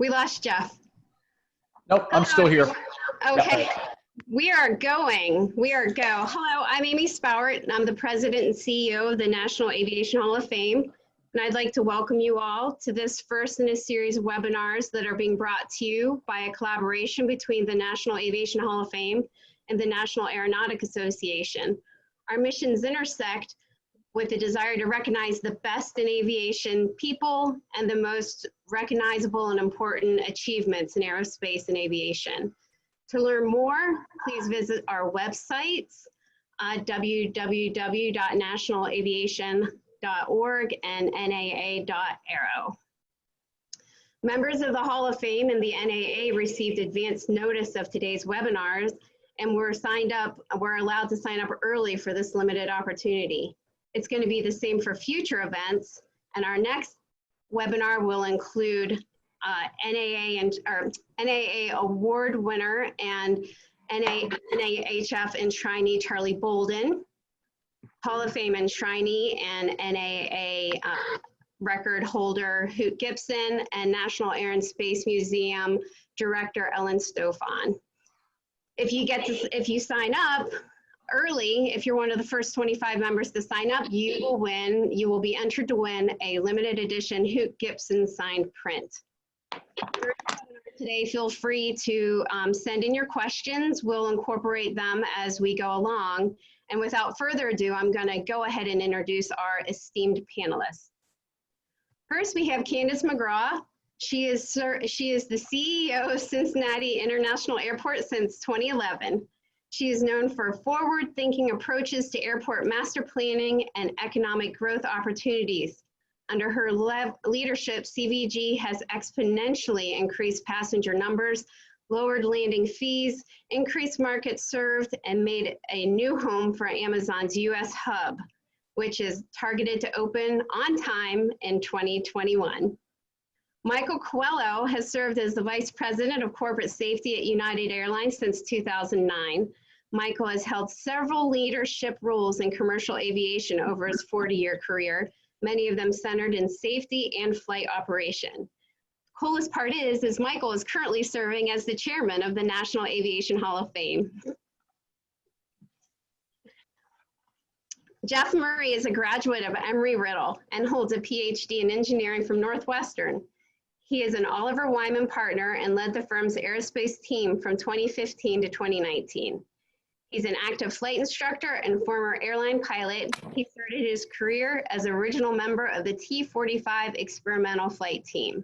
We lost Jeff. Nope, I'm still here. Okay. We are going. Hello, I'm Amy Spowert, and I'm the President and CEO of the National Aviation Hall of Fame. And I'd like to welcome you all to this first in a series of webinars that are being brought to you by a collaboration between the National Aviation Hall of Fame and the National Aeronautic Association. Our missions intersect with the desire to recognize the best in aviation people and the most recognizable and important achievements in aerospace and aviation. To learn more, please visit our websites, www.nationalaviation.org and NAA.aero. Members of the Hall of Fame and the NAA received advance notice of today's webinars, and we're allowed to sign up early for this limited opportunity. It's going to be the same for future events, and our next webinar will include NAA award winner and NAHF enshrinee Charlie Bolden, Hall of Fame enshrinee and NAA record holder Hoot Gibson, and National Air and Space Museum Director Ellen Stofan. If you sign up early, if you're one of the first 25 members to sign up, you will be entered to win a limited edition Hoot Gibson signed print. Today, feel free to send in your questions. We'll incorporate them as we go along. And without further ado, I'm going to go ahead and introduce our esteemed panelists. First, we have Candace McGraw. She is the CEO of Cincinnati International Airport since 2011. She is known for forward-thinking approaches to airport master planning and economic growth opportunities. Under her leadership, CVG has exponentially increased passenger numbers, lowered landing fees, increased markets served, and made a new home for Amazon's US hub, which is targeted to open on time in 2021. Michael Coelho has served as the Vice President of Corporate Safety at United Airlines since 2009. Michael has held several leadership roles in commercial aviation over his 40-year career, many of them centered in safety and flight operation. Coolest part is Michael is currently serving as the chairman of the National Aviation Hall of Fame. Jeff Murray is a graduate of Embry-Riddle and holds a PhD in engineering from Northwestern. He is an Oliver Wyman partner and led the firm's aerospace team from 2015 to 2019. He's an active flight instructor and former airline pilot. He started his career as original member of the T-45 experimental flight team.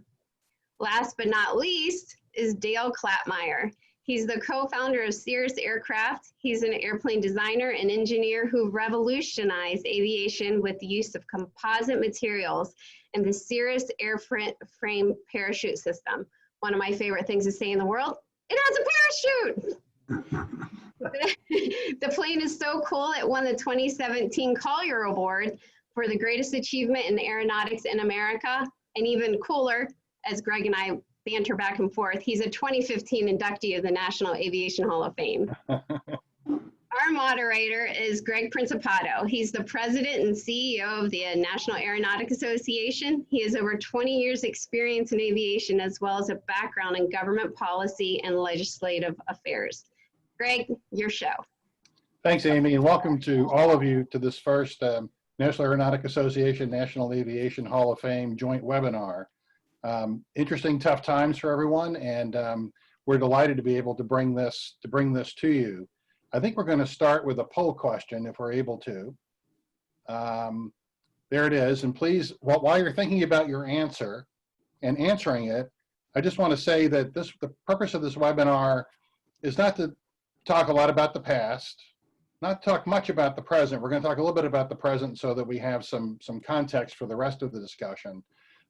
Last but not least is Dale Clattmeyer. He's the co-founder of Cirrus Aircraft. He's an airplane designer and engineer who revolutionized aviation with the use of composite materials and the Cirrus airframe parachute system. One of my favorite things to say in the world, it has a parachute! The plane is so cool, it won the 2017 Coelho Award for the greatest achievement in aeronautics in America. And even cooler, as Greg and I banter back and forth, he's a 2015 inductee of the National Aviation Hall of Fame. Our moderator is Greg Principato. He's the president and CEO of the National Aeronautic Association. He has over 20 years experience in aviation, as well as a background in government policy and legislative affairs. Greg, your show. Thanks, Amy, and welcome to all of you to this first National Aeronautic Association National Aviation Hall of Fame joint webinar. Interesting, tough times for everyone, and we're delighted to be able to bring this to you. I think we're going to start with a poll question, if we're able to. There it is, and please, while you're thinking about your answer and answering it, I just want to say that the purpose of this webinar is not to talk a lot about the past, not talk much about the present. We're going to talk a little bit about the present so that we have some context for the rest of the discussion,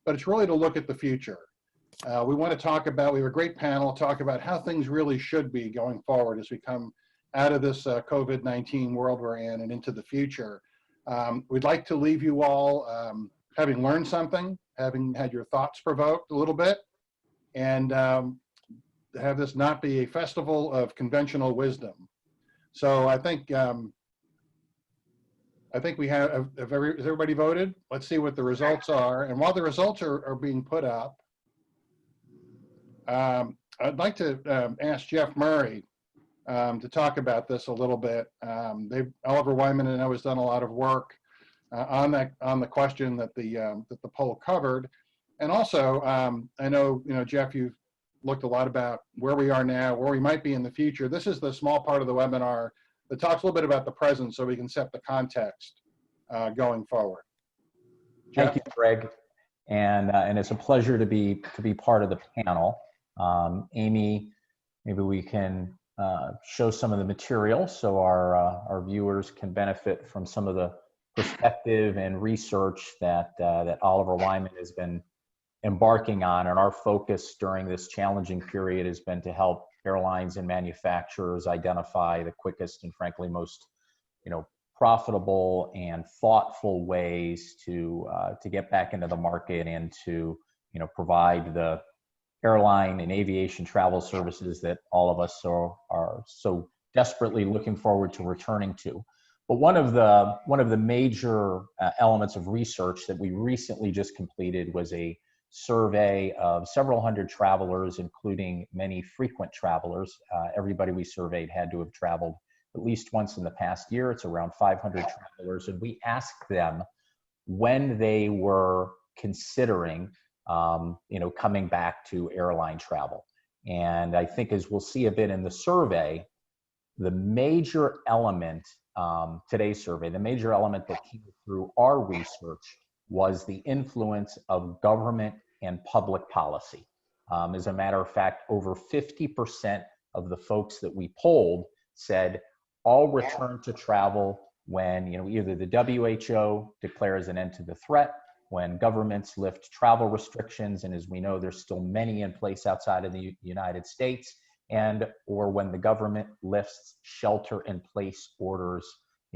but it's really to look at the future. We want to talk about, we have a great panel, talk about how things really should be going forward as we come out of this COVID-19 world we're in and into the future. We'd like to leave you all having learned something, having had your thoughts provoked a little bit, and have this not be a festival of conventional wisdom. So I think we have, has everybody voted? Let's see what the results are. And while the results are being put up, I'd like to ask Jeff Murray to talk about this a little bit. Oliver Wyman, I know, has done a lot of work on the question that the poll covered, and also I know, Jeff, you've looked a lot about where we are now, where we might be in the future. This is the small part of the webinar that talks a little bit about the present, so we can set the context going forward. Jeff? Thank you, Greg, and it's a pleasure to be part of the panel. Amy, maybe we can show some of the material so our viewers can benefit from some of the perspective and research that Oliver Wyman has been embarking on. And our focus during this challenging period has been to help airlines and manufacturers identify the quickest and frankly most profitable and thoughtful ways to get back into the market and to provide the airline and aviation travel services that all of us are so desperately looking forward to returning to. But one of the major elements of research that we recently just completed was a survey of several hundred travelers, including many frequent travelers. Everybody we surveyed had to have traveled at least once in the past year. It's around 500 travelers, and we asked them when they were considering coming back to airline travel. And I think, as we'll see a bit in the survey, the major element, today's survey, the major element that came through our research was the influence of government and public policy. As a matter of fact, over 50% of the folks that we polled said all return to travel when either the WHO declares an end to the threat, when governments lift travel restrictions, and as we know, there's still many in place outside of the United States, or when the government lifts shelter-in-place orders,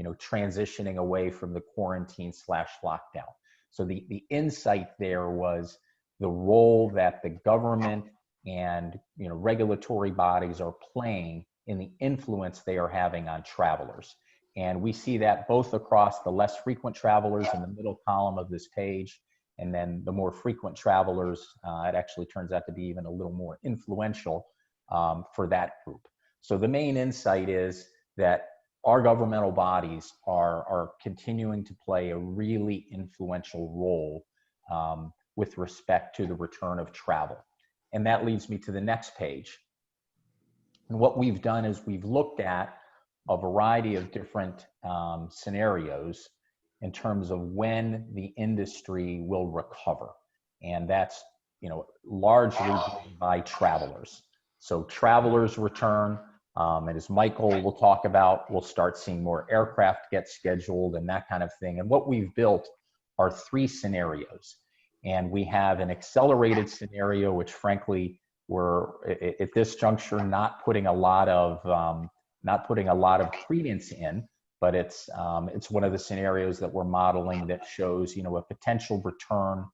transitioning away from the quarantine/lockdown. So the insight there was the role that the government and regulatory bodies are playing in the influence they are having on travelers. And we see that both across the less frequent travelers in the middle column of this page, and then the more frequent travelers, it actually turns out to be even a little more influential for that group. So the main insight is that our governmental bodies are continuing to play a really influential role with respect to the return of travel. And that leads me to the next page. And what we've done is we've looked at a variety of different scenarios in terms of when the industry will recover. And that's largely driven by travelers. So travelers return, and as Michael will talk about, we'll start seeing more aircraft get scheduled and that kind of thing. And what we've built are 3 scenarios. And we have an accelerated scenario, which frankly, we're at this juncture not putting a lot of credence in, but it's one of the scenarios that we're modeling that shows a potential return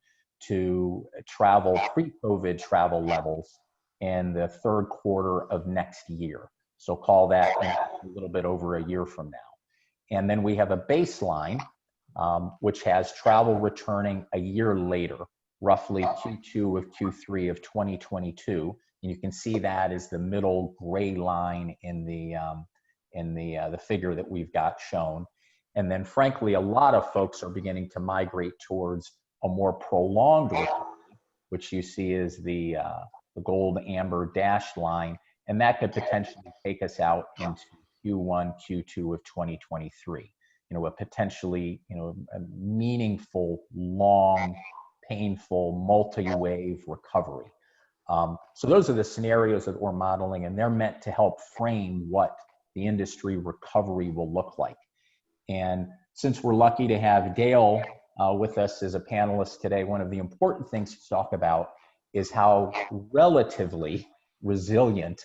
to travel, pre-COVID travel levels in the 3rd quarter of next year. So call that a little bit over a year from now. And then we have a baseline, which has travel returning a year later, roughly Q2 of Q3 of 2022. And you can see that as the middle gray line in the figure that we've got shown. And then frankly, a lot of folks are beginning to migrate towards a more prolonged recovery, which you see is the gold amber dashed line. And that could potentially take us out into Q1, Q2 of 2023. A potentially, a meaningful, long, painful, multi-wave recovery. So those are the scenarios that we're modeling, and they're meant to help frame what the industry recovery will look like. And since we're lucky to have Dale with us as a panelist today, one of the important things to talk about is how relatively resilient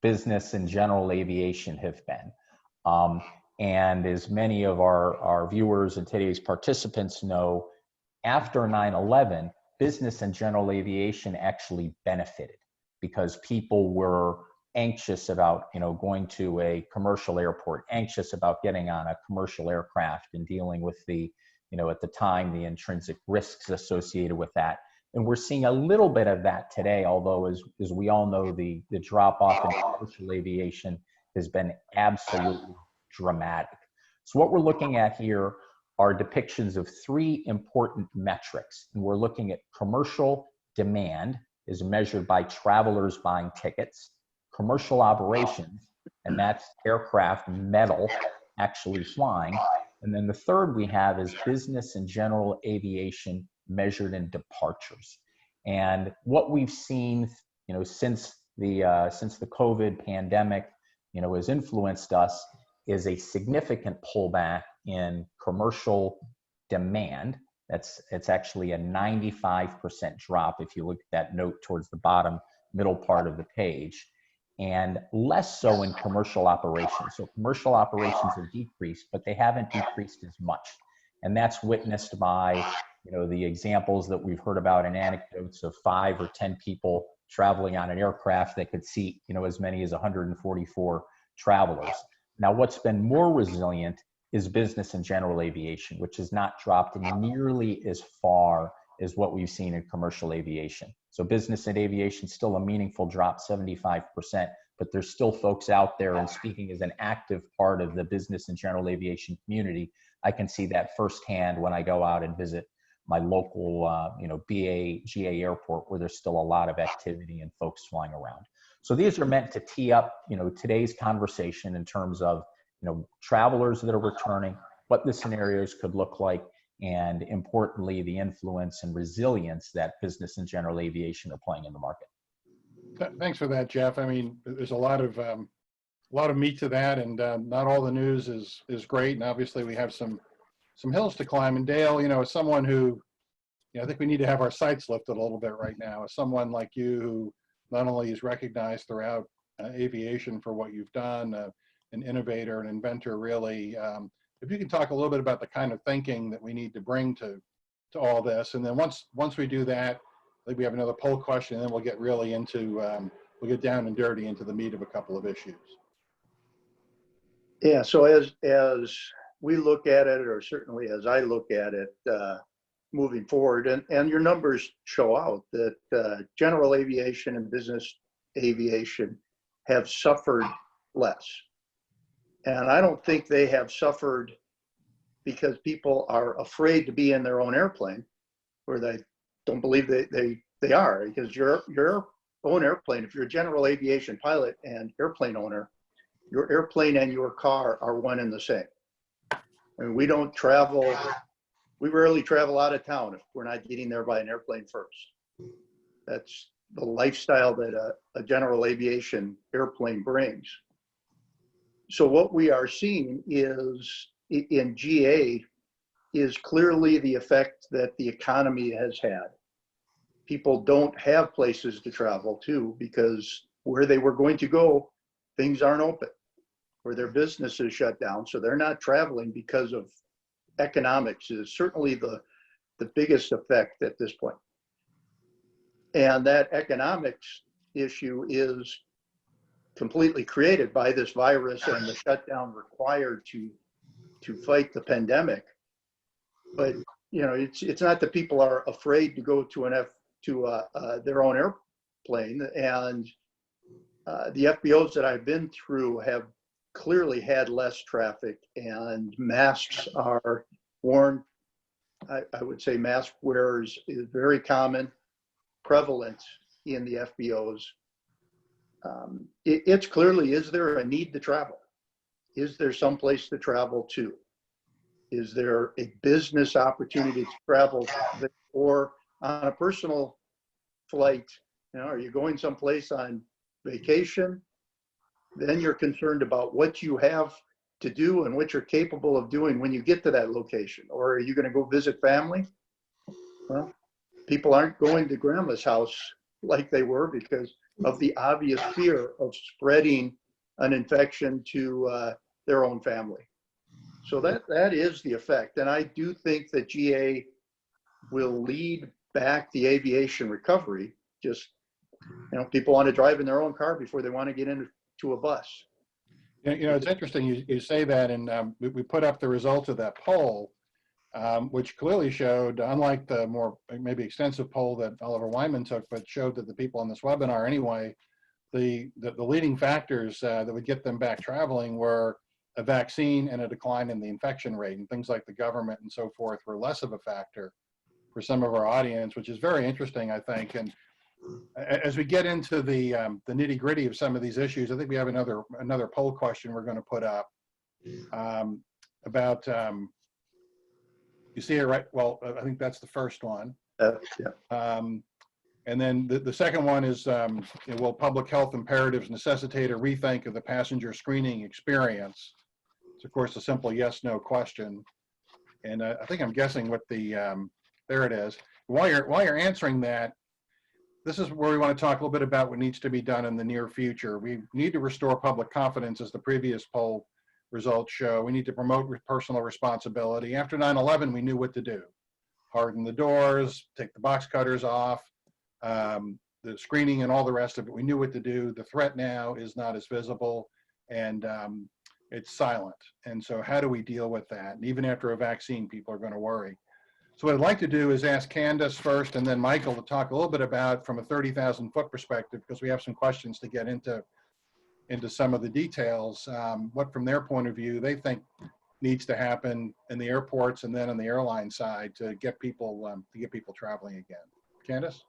business and general aviation have been. And as many of our viewers and today's participants know, after 9/11, business and general aviation actually benefited because people were anxious about going to a commercial airport, anxious about getting on a commercial aircraft and dealing with the at the time the intrinsic risks associated with that. And we're seeing a little bit of that today, although as we all know, the drop off in commercial aviation has been absolutely dramatic. So what we're looking at here are depictions of three important metrics. And we're looking at commercial demand is measured by travelers buying tickets, commercial operations, and that's aircraft metal actually flying. And then the third we have is business and general aviation measured in departures. And what we've seen, since the COVID pandemic, has influenced us is a significant pullback in commercial demand. It's actually a 95% drop if you look at that note towards the bottom middle part of the page, and less so in commercial operations. So commercial operations have decreased, but they haven't decreased as much. And that's witnessed by, the examples that we've heard about in anecdotes of 5 or 10 people traveling on an aircraft that could seat, as many as 144 travelers. Now, what's been more resilient is business and general aviation, which has not dropped nearly as far as what we've seen in commercial aviation. So business and aviation, still a meaningful drop, 75%, but there's still folks out there, and speaking as an active part of the business and general aviation community, I can see that firsthand when I go out and visit my local, GA airport, where there's still a lot of activity and folks flying around. So these are meant to tee up, today's conversation in terms of, travelers that are returning, what the scenarios could look like, and importantly, the influence and resilience that business and general aviation are playing in the market. Thanks for that, Jeff. I mean, there's a lot of meat to that, and not all the news is great. And obviously, we have some hills to climb. And Dale, as someone who, I think we need to have our sights lifted a little bit right now. As someone like you who not only is recognized throughout aviation for what you've done, an innovator, an inventor, really. If you can talk a little bit about the kind of thinking that we need to bring to all this, and then once we do that, I think we have another poll question, and then we'll get really into we'll get down and dirty into the meat of a couple of issues. Yeah. So as we look at it, or certainly as I look at it, moving forward, and your numbers show out that general aviation and business aviation have suffered less. And I don't think they have suffered because people are afraid to be in their own airplane, or they don't believe they are, because your own airplane, if you're a general aviation pilot and airplane owner, your airplane and your car are one and the same. And we rarely travel out of town if we're not getting there by an airplane first. That's the lifestyle that a general aviation airplane brings. So what we are seeing is in GA is clearly the effect that the economy has had. People don't have places to travel to because where they were going to go, things aren't open, or their business is shut down. So they're not traveling because of economics is certainly the biggest effect at this point. And that economics issue is completely created by this virus and the shutdown required to fight the pandemic. But it's not that people are afraid to go to their own airplane, and the FBOs that I've been through have clearly had less traffic, and masks are worn. I would say mask wearers is very common, prevalent in the FBOs. It's clearly, is there a need to travel? Is there some place to travel to? Is there a business opportunity to travel, or on a personal flight? Are you going someplace on vacation? Then you're concerned about what you have to do and what you're capable of doing when you get to that location. Or are you going to go visit family? Well, people aren't going to grandma's house like they were because of the obvious fear of spreading an infection to their own family. So that is the effect. And I do think that GA will lead back the aviation recovery. Just, people want to drive in their own car before they want to get into a bus. It's interesting you say that, and we put up the results of that poll. which clearly showed, unlike the more maybe extensive poll that Oliver Wyman took, but showed that the people on this webinar anyway, the leading factors that would get them back traveling were a vaccine and a decline in the infection rate, and things like the government and so forth were less of a factor for some of our audience, which is very interesting, I think. And as we get into the nitty gritty of some of these issues, I think we have another poll question we're going to put up about, you see it right? Well, I think that's the first one. Yeah. And then the second one is, will public health imperatives necessitate a rethink of the passenger screening experience? It's, of course, a simple yes/no question. And I think I'm guessing what the, there it is. While you're answering that, this is where we want to talk a little bit about what needs to be done in the near future. We need to restore public confidence, as the previous poll results show. We need to promote personal responsibility. After 9/11, we knew what to do. Harden the doors, take the box cutters off, the screening and all the rest of it. We knew what to do. The threat now is not as visible, and it's silent. And so how do we deal with that? And even after a vaccine, people are going to worry. So what I'd like to do is ask Candace first, and then Michael to talk a little bit about, from a 30,000 foot perspective, because we have some questions to get into some of the details, what from their point of view they think needs to happen in the airports and then on the airline side to get people traveling again. Candace?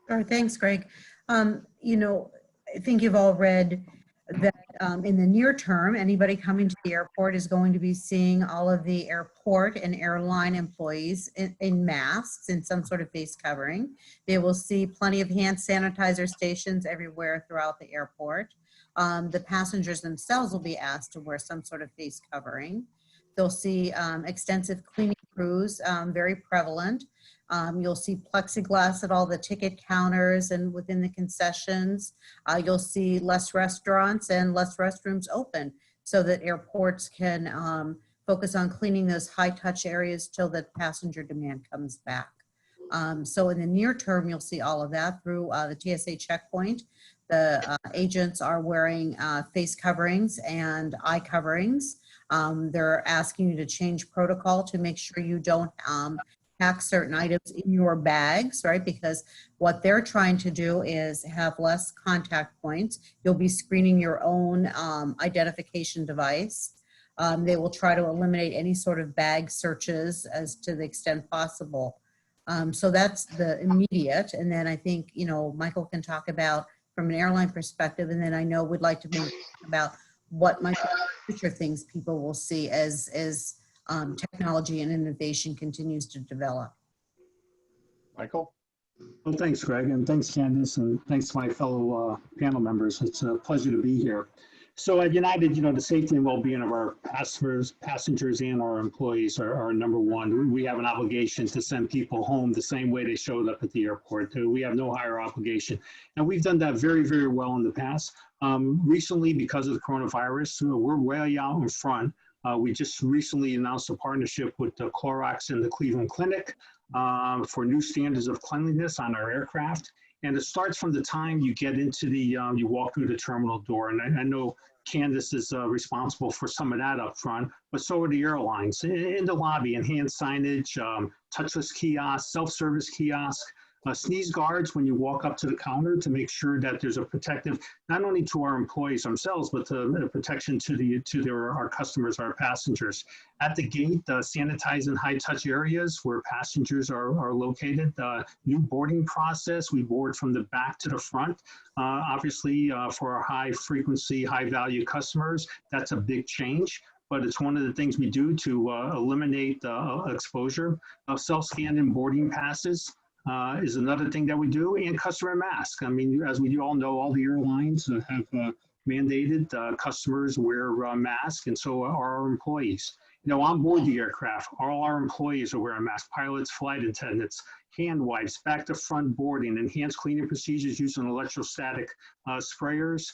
Sure, thanks, Greg. You know, I think you've all read that in the near term, anybody coming to the airport is going to be seeing all of the airport and airline employees in masks and some sort of face covering. They will see plenty of hand sanitizer stations everywhere throughout the airport. The passengers themselves will be asked to wear some sort of face covering. They'll see extensive cleaning crews, very prevalent. You'll see plexiglass at all the ticket counters and within the concessions. You'll see less restaurants and less restrooms open so that airports can focus on cleaning those high touch areas till the passenger demand comes back. So in the near term, you'll see all of that through the TSA checkpoint. The agents are wearing face coverings and eye coverings. They're asking you to change protocol to make sure you don't pack certain items in your bags, right? Because what they're trying to do is have less contact points. You'll be screening your own identification device. They will try to eliminate any sort of bag searches as to the extent possible. So that's the immediate. And then I think, you know, Michael can talk about from an airline perspective, and then I know we'd like to maybe talk about what might be future things people will see as technology and innovation continues to develop. Michael? Well, thanks, Greg, and thanks, Candace, and thanks to my fellow panel members. It's a pleasure to be here. So at United, you know, the safety and well-being of our passengers and our employees are number one. We have an obligation to send people home the same way they showed up at the airport. We have no higher obligation. And we've done that very, very well in the past. Recently, because of the coronavirus, we're way out in front. We just recently announced a partnership with the Clorox and the Cleveland Clinic for new standards of cleanliness on our aircraft. And it starts from the time you get into the, you walk through the terminal door. And I know Candace is responsible for some of that up front, but so are the airlines. In the lobby, enhanced signage, touchless kiosks, self-service kiosks, sneeze guards when you walk up to the counter to make sure that there's a protective, not only to our employees themselves, but the protection to our customers, our passengers. At the gate, sanitizing high-touch areas where passengers are located. New boarding process, we board from the back to the front. Obviously, for our high-frequency, high-value customers, that's a big change. But it's one of the things we do to eliminate exposure. Self-scanning boarding passes is another thing that we do, and customer masks. I mean, as we all know, all the airlines have mandated customers wear masks, and so are our employees. You know, on board the aircraft, all our employees are wearing masks, pilots, flight attendants, hand wipes, back to front boarding, enhanced cleaning procedures using electrostatic sprayers.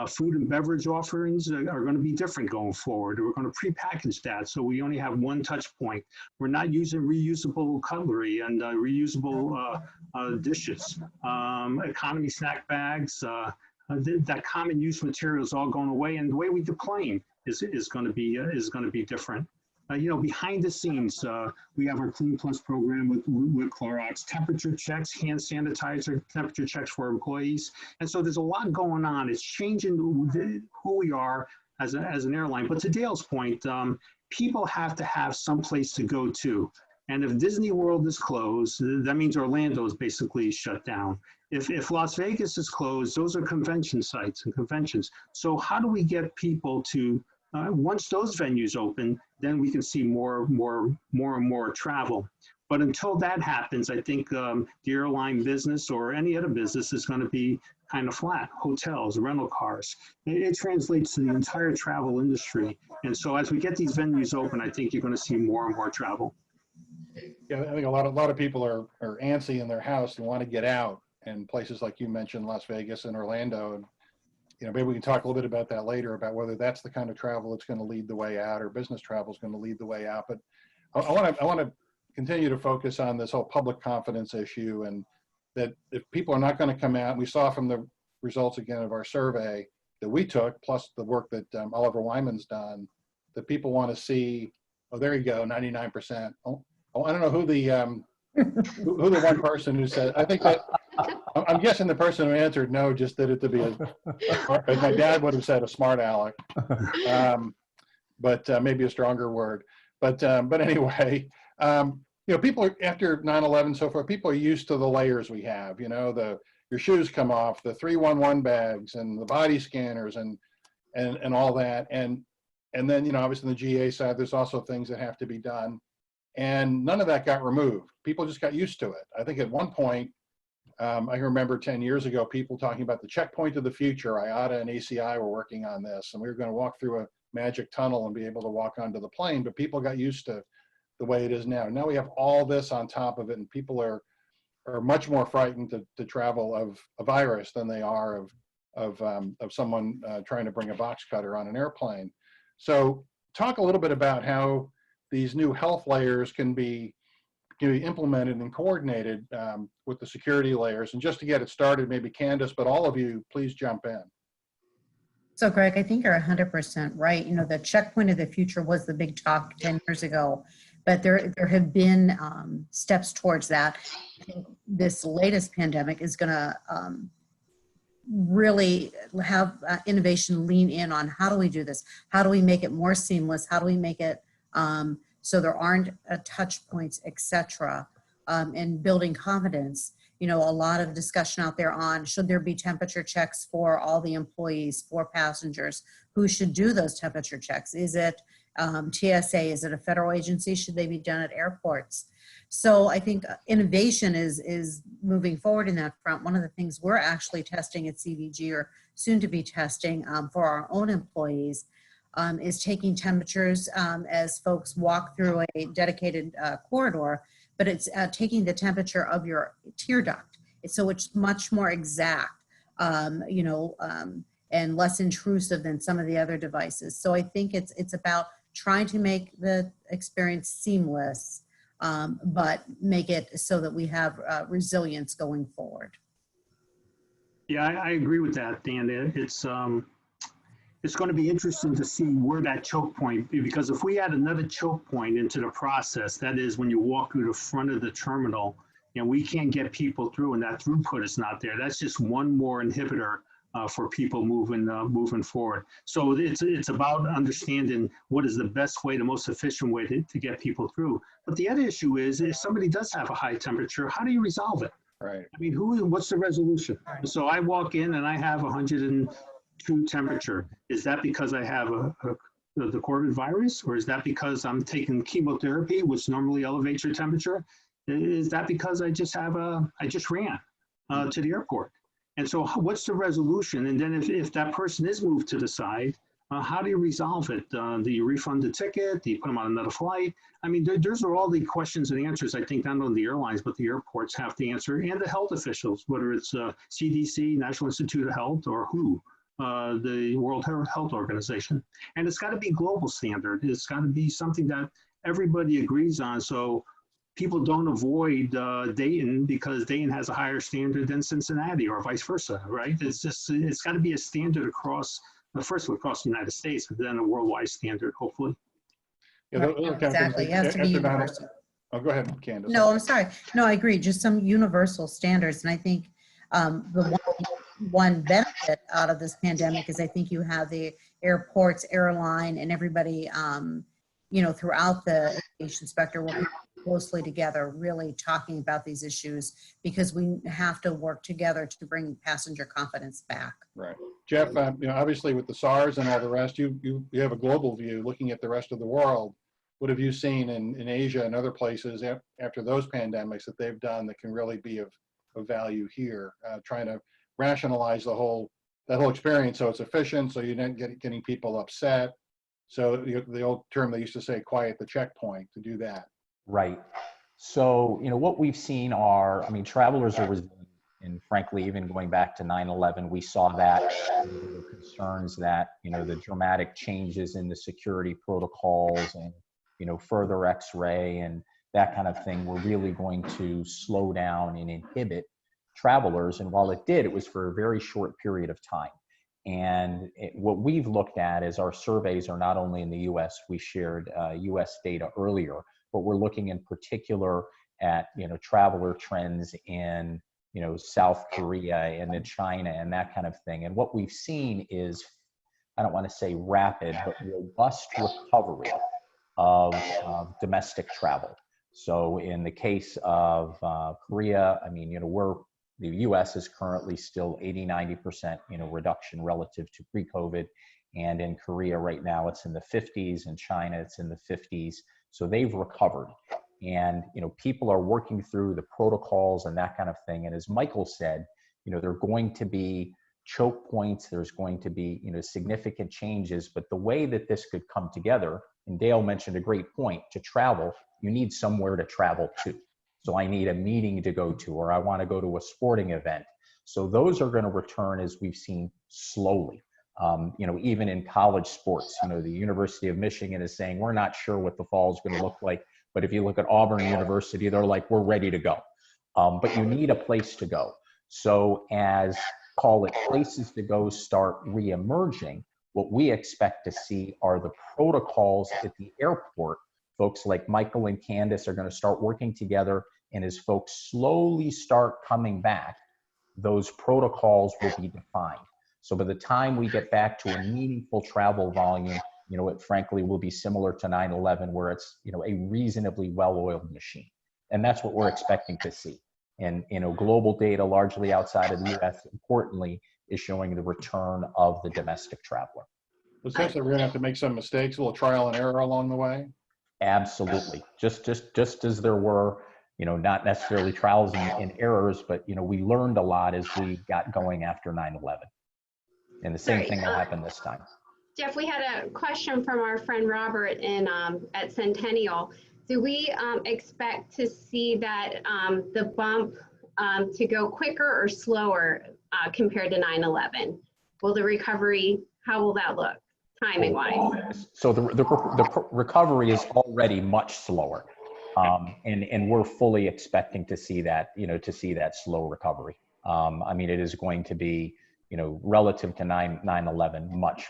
Food and beverage offerings are going to be different going forward. We're going to pre-package that so we only have one touch point. We're not using reusable cutlery and reusable dishes. Economy snack bags, that common use material is all going away, and the way we deplane is going to be different. behind the scenes, we have our Clean Plus program with Clorox, temperature checks, hand sanitizer, temperature checks for employees. And so there's a lot going on. It's changing who we are as an airline. But to Dale's point, people have to have some place to go to. And if Disney World is closed, that means Orlando is basically shut down. If Las Vegas is closed, those are convention sites and conventions. So how do we get people to, once those venues open, then we can see more and more travel. But until that happens, I think the airline business or any other business is going to be kind of flat. Hotels, rental cars. It translates to the entire travel industry. And so as we get these venues open, I think you're going to see more and more travel. Yeah, I think a lot of people are antsy in their house and want to get out. And places like you mentioned, Las Vegas and Orlando. And, maybe we can talk a little bit about that later, about whether that's the kind of travel that's going to lead the way out, or business travel is going to lead the way out. But I want to continue to focus on this whole public confidence issue, and that if people are not going to come out, and we saw from the results again of our survey that we took, plus the work that Oliver Wyman's done, that people want to see, oh, there you go, 99%. Oh, I don't know who the who the one person who said, I think that, I'm guessing the person who answered no just did it to be as my dad would have said, a smart aleck, but maybe a stronger word. But anyway, people are, after 9/11 so forth, people are used to the layers we have. Your shoes come off, the 311 bags, and the body scanners, and all that, and then obviously on the GA side, there's also things that have to be done. And none of that got removed. People just got used to it. I think at one point, I remember 10 years ago, people talking about the checkpoint of the future. IATA and ACI were working on this, and we were going to walk through a magic tunnel and be able to walk onto the plane, but people got used to the way it is now. Now we have all this on top of it, and people are much more frightened to travel of a virus than they are of someone trying to bring a box cutter on an airplane. So talk a little bit about how these new health layers can be implemented and coordinated with the security layers. And just to get it started, maybe Candace, but all of you, please jump in. So Greg, I think you're 100% right. The checkpoint of the future was the big talk 10 years ago, but there have been steps towards that. I think this latest pandemic is going to really have innovation lean in on how do we do this? How do we make it more seamless? How do we make it so there aren't touch points, et cetera, and building confidence. A lot of discussion out there on should there be temperature checks for all the employees, for passengers? Who should do those temperature checks? Is it TSA? Is it a federal agency? Should they be done at airports? So I think innovation is moving forward in that front. One of the things we're actually testing at CVG, or soon to be testing for our own employees, is taking temperatures as folks walk through a dedicated corridor, but it's taking the temperature of your tear duct. So it's much more exact, and less intrusive than some of the other devices. So I think it's about trying to make the experience seamless, but make it so that we have resilience going forward. Yeah, I agree with that, Dan. It's going to be interesting to see where that choke point, because if we add another choke point into the process, that is when you walk through the front of the terminal and we can't get people through and that throughput is not there, that's just one more inhibitor for people moving forward. So it's about understanding what is the best way, the most efficient way to get people through. But the other issue is, if somebody does have a high temperature, how do you resolve it? Right. I mean, what's the resolution? So I walk in and I have 102 temperature. Is that because I have the COVID virus, or is that because I'm taking chemotherapy, which normally elevates your temperature? Is that because I just ran to the airport? And so what's the resolution? And then if that person is moved to the side, how do you resolve it? Do you refund the ticket? Do you put them on another flight? I mean, those are all the questions and answers I think not only the airlines, but the airports have to answer, and the health officials, whether it's CDC, National Institute of Health, or WHO, the World Health Organization. And it's got to be global standard. It's got to be something that everybody agrees on, so people don't avoid Dayton because Dayton has a higher standard than Cincinnati, or vice versa, right? It's got to be a standard across, first of all, across the United States, but then a worldwide standard, hopefully. Yeah, Right, those are kind of exactly. things It has to be after 9/11 universal. Oh, go ahead, Candace. No, I'm sorry. No, I agree. Just some universal standards. And I think the one benefit out of this pandemic is I think you have the airports, airline, and everybody, throughout the aviation sector working closely together, really talking about these issues because we have to work together to bring passenger confidence back. Right. Jeff, obviously with the SARS and all the rest, you have a global view looking at the rest of the world. What have you seen in Asia and other places after those pandemics that they've done that can really be of value here, trying to rationalize that whole experience so it's efficient, so you're not getting people upset. So the old term they used to say, quiet the checkpoint, to do that. Right. So, what we've seen are, travelers are resilient. And frankly, even going back to 9/11, we saw that there were concerns that, the dramatic changes in the security protocols and, further X-ray and that kind of thing were really going to slow down and inhibit travelers. And while it did, it was for a very short period of time. And what we've looked at is our surveys are not only in the US, we shared US data earlier, but we're looking in particular at, traveler trends in, South Korea and in China and that kind of thing. And what we've seen is, I don't want to say rapid, but robust recovery of domestic travel. So in the case of Korea, the US is currently still 80–90%, reduction relative to pre-COVID. And in Korea right now, it's in the 50s. In China, it's in the 50s. So they've recovered. And, people are working through the protocols and that kind of thing. And as Michael said, there are going to be choke points. There's going to be, significant changes. But the way that this could come together, and Dale mentioned a great point, to travel, you need somewhere to travel to. So I need a meeting to go to, or I want to go to a sporting event. So those are going to return, as we've seen, slowly. Even in college sports, the University of Michigan is saying, we're not sure what the fall is going to look like. But if you look at Auburn University, they're like, we're ready to go. But you need a place to go. So as, call it, places to go start reemerging, what we expect to see are the protocols at the airport. Folks like Michael and Candace are going to start working together. And as folks slowly start coming back, those protocols will be defined. So by the time we get back to a meaningful travel volume, it frankly will be similar to 9/11, where it's, a reasonably well-oiled machine. And that's what we're expecting to see. And, global data largely outside of the US, importantly, is showing the return of the domestic traveler. Essentially, we're going to have to make some mistakes, a little trial and error along the way. Absolutely. Just as there were, not necessarily trials and errors, but, we learned a lot as we got going after 9/11. And the same thing will happen this time. Jeff, we had a question from our friend Robert at Centennial. Do we expect to see that the bump to go quicker or slower compared to 9/11? Will the recovery, how will that look timing wise? So the recovery is already much slower. And we're fully expecting to see that, that slow recovery. It is going to be, relative to 9/11, much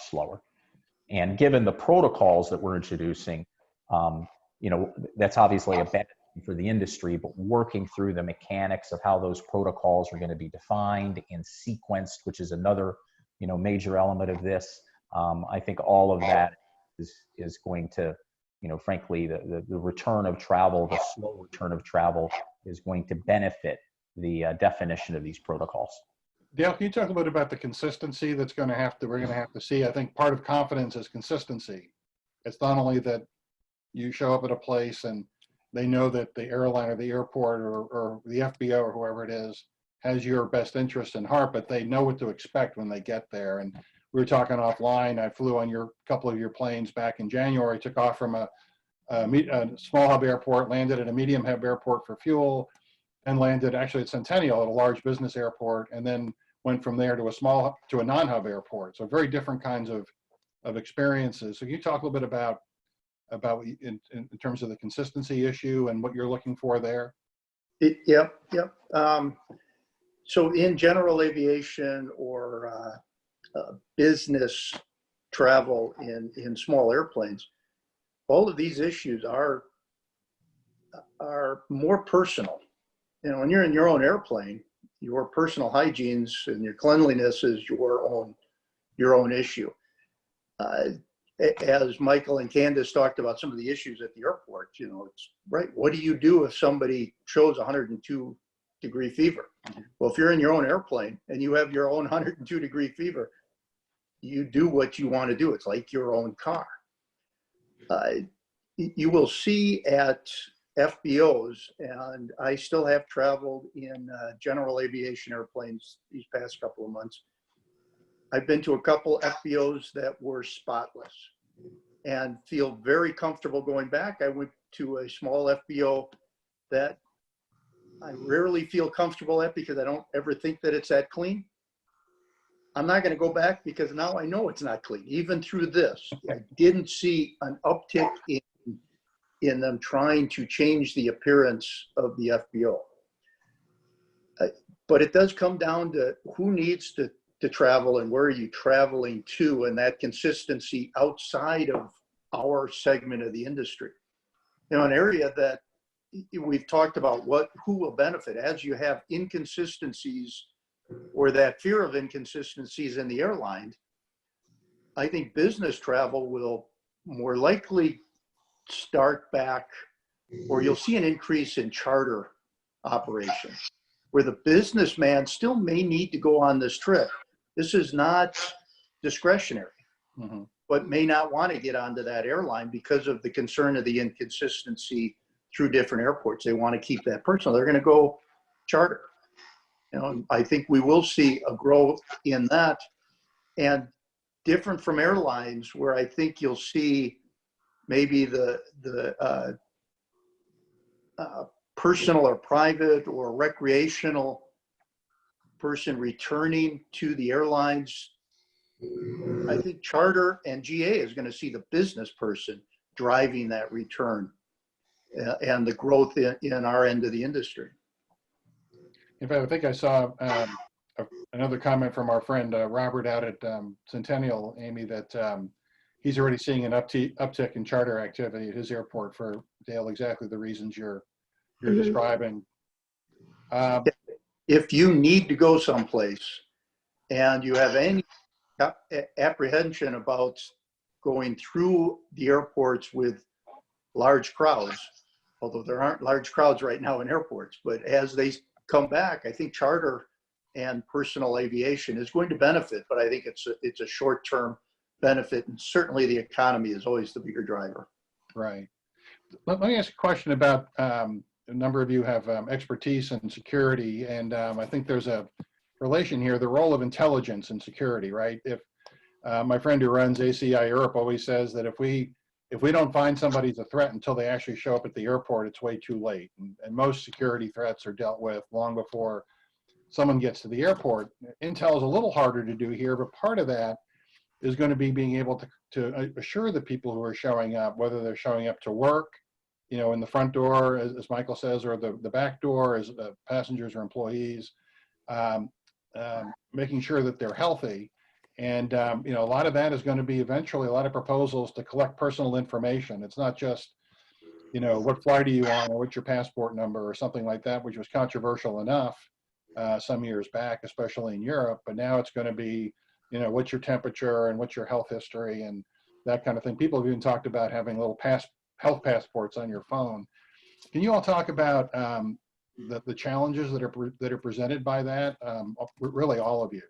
slower. And given the protocols that we're introducing, that's obviously a benefit for the industry, but working through the mechanics of how those protocols are going to be defined and sequenced, which is another, major element of this. I think all of that is going to, frankly, the return of travel, the slow return of travel is going to benefit the definition of these protocols. Dale, can you talk a little bit about the consistency we're going to have to see? I think part of confidence is consistency. It's not only that you show up at a place and they know that the airline or the airport or the FBO or whoever it is has your best interest in heart, but they know what to expect when they get there. And we were talking offline. I flew on couple of your planes back in January, took off from a small hub airport, landed at a medium hub airport for fuel, and landed actually at Centennial at a large business airport, and then went from there to a non-hub airport. So very different kinds of experiences. So can you talk a little bit about in terms of the consistency issue and what you're looking for there? Yep. So in general aviation or business travel in small airplanes, all of these issues are more personal. You know, when you're in your own airplane, your personal hygienes and your cleanliness is your own issue. As Michael and Candace talked about some of the issues at the airport, you know, it's right. What do you do if somebody shows 102-degree fever? Well, if you're in your own airplane and you have your own 102-degree fever, you do what you want to do. It's like your own car. You will see at FBOs, and I still have traveled in general aviation airplanes these past couple of months. I've been to a couple FBOs that were spotless and feel very comfortable going back. I went to a small FBO that I rarely feel comfortable at because I don't ever think that it's that clean. I'm not going to go back because now I know it's not clean. Even through this, I didn't see an uptick in them trying to change the appearance of the FBO. But it does come down to who needs to travel and where are you traveling to, and that consistency outside of our segment of the industry. You know, an area that we've talked about who will benefit as you have inconsistencies or that fear of inconsistencies in the airline. I think business travel will more likely start back, or you'll see an increase in charter operations where the businessman still may need to go on this trip. This is not discretionary, but may not want to get onto that airline because of the concern of the inconsistency through different airports. They want to keep that personal. They're going to go charter. You know, I think we will see a growth in that, and different from airlines where I think you'll see maybe the personal or private or recreational person returning to the airlines. I think charter and GA is going to see the business person driving that return and the growth in our end of the industry. In fact, I think I saw another comment from our friend Robert out at Centennial, Amy, that he's already seeing an uptick in charter activity at his airport for, Dale, exactly the reasons you're describing. If you need to go someplace and you have any apprehension about going through the airports with large crowds, although there aren't large crowds right now in airports, but as they come back, I think charter and personal aviation is going to benefit, but I think it's a short-term benefit, and certainly the economy is always the bigger driver. Right. Let me ask a question about a number of you have expertise in security, and I think there's a relation here, the role of intelligence in security, right? If my friend who runs ACI Europe always says that if we don't find somebody's a threat until they actually show up at the airport, it's way too late. And most security threats are dealt with long before someone gets to the airport. Intel is a little harder to do here, but part of that is going to be being able to assure the people who are showing up, whether they're showing up to work, you know, in the front door, as Michael says, or the back door as passengers or employees, making sure that they're healthy. And, you know, a lot of that is going to be eventually a lot of proposals to collect personal information. It's not just, you know, what flight are you on or what's your passport number or something like that, which was controversial enough some years back, especially in Europe. But now it's going to be, you know, what's your temperature and what's your health history and that kind of thing. People have even talked about having little health passports on your phone. Can you all talk about the challenges that are presented by that? Really, all of you.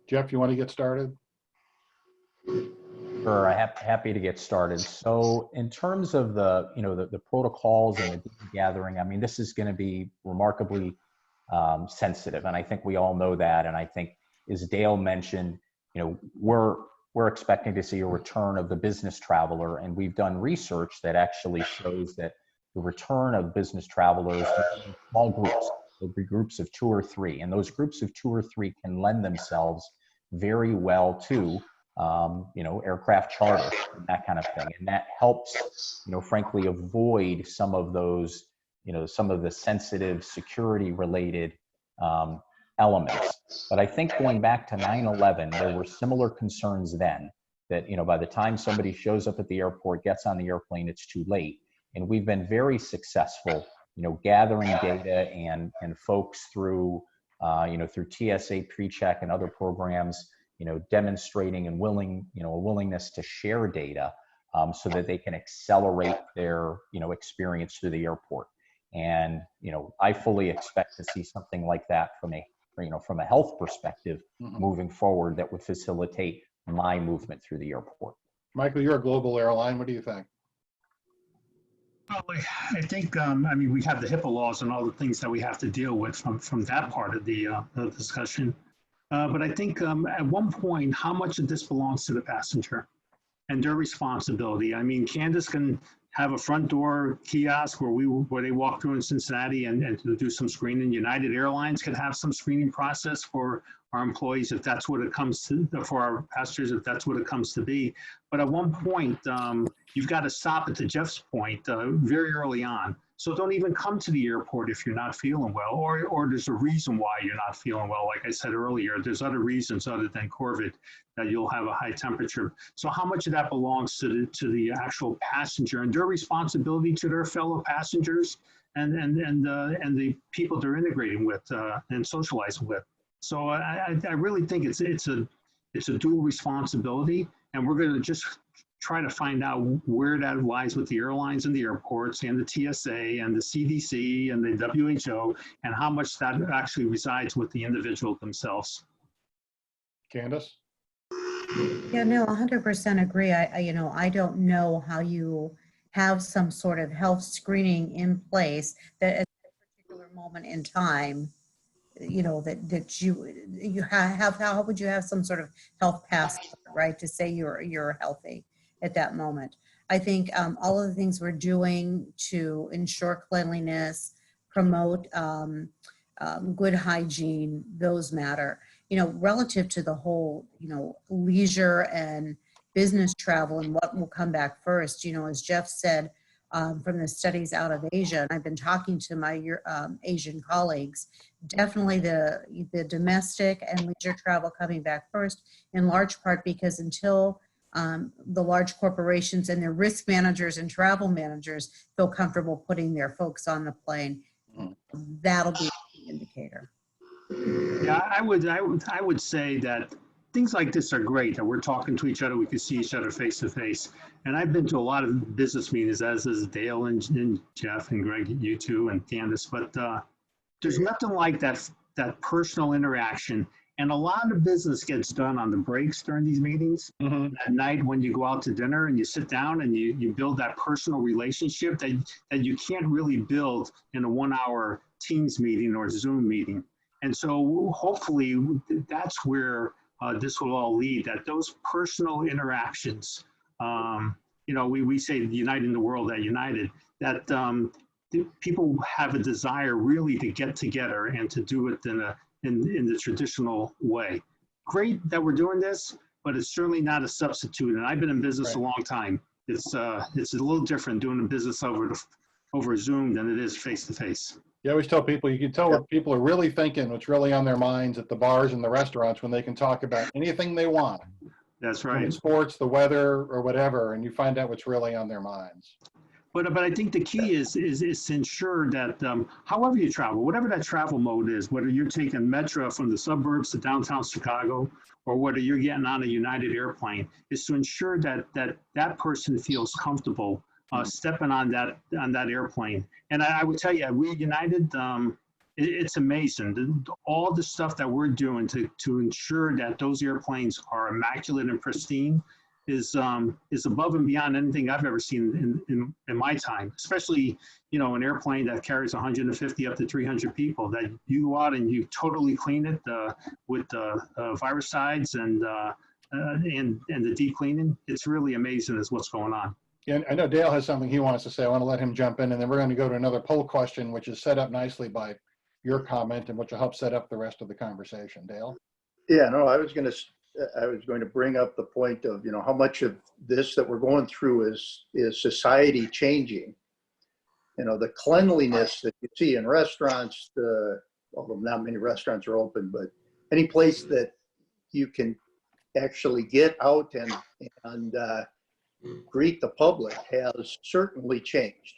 Jeff, you want to get started? Sure, I'm happy to get started. So in terms of the protocols and the data gathering, I mean, this is going to be remarkably sensitive, and I think we all know that. And I think, as Dale mentioned, you know, we're expecting to see a return of the business traveler, and we've done research that actually shows that the return of business travelers in small groups, there'll be groups of 2 or 3, and those groups of 2 or 3 can lend themselves very well to you know, aircraft charter and that kind of thing, and that helps, you know, frankly, avoid some of those, you know, some of the sensitive security related elements. But I think going back to 9/11, there were similar concerns then that, you know, by the time somebody shows up at the airport, gets on the airplane, it's too late. And we've been very successful, you know, gathering data and folks through, you know, through TSA PreCheck and other programs, you know, demonstrating and a willingness to share data so that they can accelerate their, you know, experience through the airport. And, you know, I fully expect to see something like that from a health perspective moving forward that would facilitate my movement through the airport. Michael, you're a global airline. What do you think? Well, I think, I mean, we have the HIPAA laws and all the things that we have to deal with from that part of the discussion. But I think at one point, how much of this belongs to the passenger and their responsibility? I mean, Candace can have a front door kiosk where they walk through in Cincinnati and to do some screening. United Airlines could have some screening process for our employees if that's what it comes to, for our passengers if that's what it comes to be. But at one point, you've got to stop it, to Jeff's point, very early on. So don't even come to the airport if you're not feeling well, or there's a reason why you're not feeling well. Like I said earlier, there's other reasons other than COVID that you'll have a high temperature. So how much of that belongs to the actual passenger and their responsibility to their fellow passengers and the people they're integrating with and socializing with. So I really think it's a dual responsibility, and we're going to just try to find out where that lies with the airlines and the airports and the TSA and the CDC and the WHO, and how much that actually resides with the individual themselves. Candace? Yeah, no, 100% agree. I don't know how you have some sort of health screening in place that at a particular moment in time, you know, that you have, how would you have some sort of health passport, right, to say you're healthy at that moment? I think all of the things we're doing to ensure cleanliness, promote good hygiene, those matter. You know, relative to the whole, you know, leisure and business travel and what will come back first, you know, as Jeff said, from the studies out of Asia, and I've been talking to my Asian colleagues, definitely the domestic and leisure travel coming back first, in large part because until the large corporations and their risk managers and travel managers feel comfortable putting their folks on the plane, that'll be the indicator. Yeah, I would say that things like this are great, that we're talking to each other, we can see each other face to face. And I've been to a lot of business meetings, as is Dale and Jeff and Greg, you two, and Candace, but there's nothing like that personal interaction. And a lot of business gets done on the breaks during these meetings. At night when you go out to dinner and you sit down and you build that personal relationship that you can't really build in a 1 hour Teams meeting or Zoom meeting. And so hopefully that's where this will all lead, that those personal interactions, you know, we say uniting the world at United, that people have a desire really to get together and to do it in the traditional way. Great that we're doing this, but it's certainly not a substitute. And I've been in business a long time. It's a little different doing a business over Zoom than it is face to face. You always tell people, you can tell what people are really thinking, what's really on their minds at the bars and the restaurants when they can talk about anything they want. That's right. Sports, the weather, or whatever, and you find out what's really on their minds. But I think the key is to ensure that however you travel, whatever that travel mode is, whether you're taking Metro from the suburbs to downtown Chicago, or whether you're getting on a United airplane, is to ensure that that person feels comfortable stepping on that airplane. And I would tell you, we United, it's amazing. All the stuff that we're doing to ensure that those airplanes are immaculate and pristine is above and beyond anything I've ever seen in my time. Especially, you know, an airplane that carries 150 up to 300 people. That you go out and you totally clean it with virucides and the deep cleaning. It's really amazing is what's going on. Yeah, I know Dale has something he wants to say. I want to let him jump in, and then we're going to go to another poll question, which is set up nicely by your comment and which will help set up the rest of the conversation. Dale? Yeah, no, I was going to bring up the point of, you know, how much of this that we're going through is society changing. You know, the cleanliness that you see in restaurants, although not many restaurants are open, but any place that you can actually get out and greet the public has certainly changed.